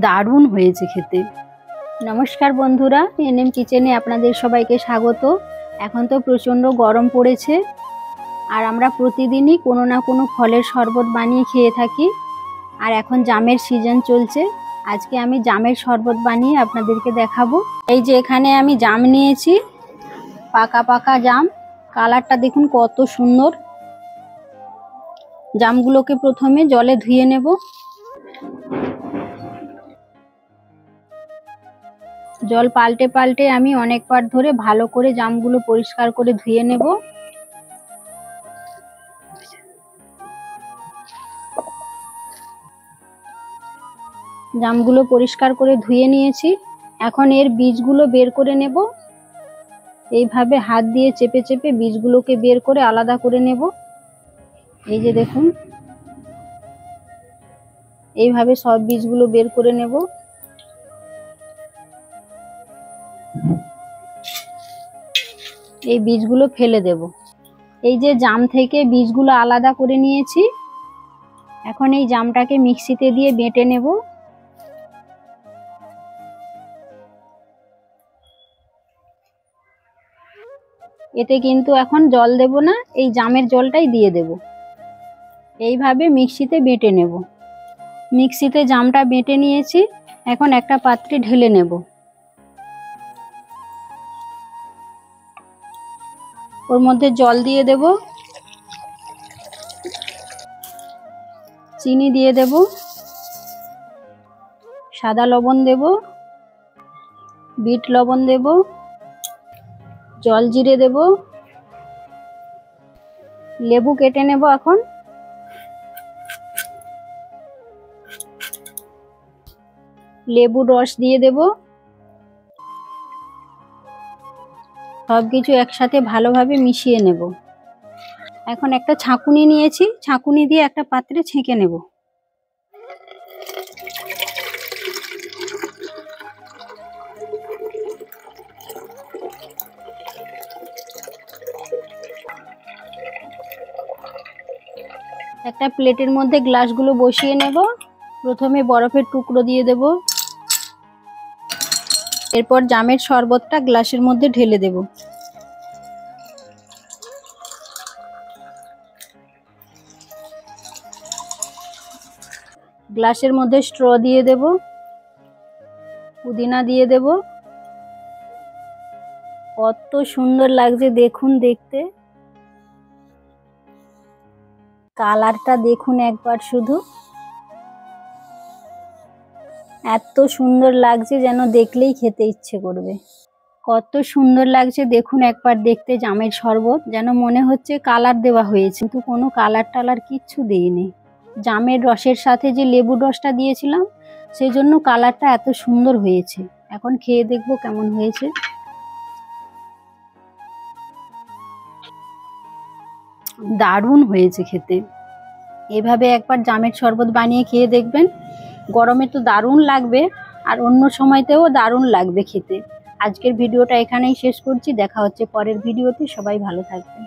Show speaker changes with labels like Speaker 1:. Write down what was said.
Speaker 1: দারুণ হয়েছে খেতে। নমস্কার বন্ধুরা, এনএম কিচেনে আপনাদের সবাইকে স্বাগত। এখন তো প্রচণ্ড গরম পড়েছে, আর আমরা প্রতিদিনই কোনো না কোনো ফলের শরবত বানিয়ে খেয়ে থাকি। আর এখন জামের সিজন চলছে। আজকে আমি জামের শরবত বানিয়ে আপনাদেরকে দেখাবো। এই যে এখানে আমি জাম নিয়েছি, পাকা পাকা জাম। কালারটা দেখুন কত সুন্দর। জামগুলোকে প্রথমে জলে ধুয়ে নেব। জল পাল্টে পাল্টে আমি অনেকবার ধরে ভালো করে জামগুলো পরিষ্কার করে ধুয়ে নেব। জামগুলো পরিষ্কার করে ধুয়ে নিয়েছি। এখন এর বীজগুলো বের করে নেব। এইভাবে হাত দিয়ে চেপে চেপে বীজগুলোকে বের করে আলাদা করে নেব। এই যে দেখুন, এইভাবে সব বীজগুলো বের করে নেব। এই বীজগুলো ফেলে দেব। এই যে জাম থেকে বীজগুলো আলাদা করে নিয়েছি, এখন এই জামটাকে মিক্সিতে দিয়ে বেটে নেব। এতে কিন্তু এখন জল দেব না, এই জামের জলটাই দিয়ে দেব। এইভাবে মিক্সিতে বেটে নেব। মিক্সিতে জামটা বেটে নিয়েছি, এখন একটা পাত্রে ঢেলে নেব। ওর মধ্যে জল দিয়ে দেব, চিনি দিয়ে দেব, সাদা লবণ দেব, বিট লবণ দেব, জল জিরে দেব, লেবু কেটে নেব। এখন লেবুর রস দিয়ে দেব। সবকিছু একসাথে ভালোভাবে মিশিয়ে নেব। এখন একটা ছাঁকুনি নিয়েছি, ছাঁকুনি দিয়ে একটা পাত্রে ছেঁকে নেব। একটা প্লেটের মধ্যে গ্লাসগুলো বসিয়ে নেব। প্রথমে বরফের টুকরো দিয়ে দেব। এরপর জামের শরবতটা গ্লাসের মধ্যে ঢেলে দেব। গ্লাসের মধ্যে স্ট্র দিয়ে দেব, পুদিনা দিয়ে দেব। কত সুন্দর লাগছে দেখুন দেখতে। কালারটা দেখুন একবার শুধু, এত সুন্দর লাগছে যেন দেখলেই খেতে ইচ্ছে করবে। কত সুন্দর লাগছে দেখুন একবার দেখতে জামের শরবত, যেন মনে হচ্ছে কালার দেওয়া হয়েছে, কিন্তু কোনো কালার টালার কিচ্ছু দেইনি। জামের রসের সাথে যে লেবুর রসটা দিয়েছিলাম, সেই জন্য কালারটা এত সুন্দর হয়েছে। এখন খেয়ে দেখবো কেমন হয়েছে। দারুণ হয়েছে খেতে। এভাবে একবার জামের শরবত বানিয়ে খেয়ে দেখবেন। গরমে তো দারুণ লাগবে, আর অন্য সময়তেও দারুণ লাগবে খেতে। আজকের ভিডিওটা এখানেই শেষ করছি। দেখা হচ্ছে পরের ভিডিওতে। সবাই ভালো থাকবেন।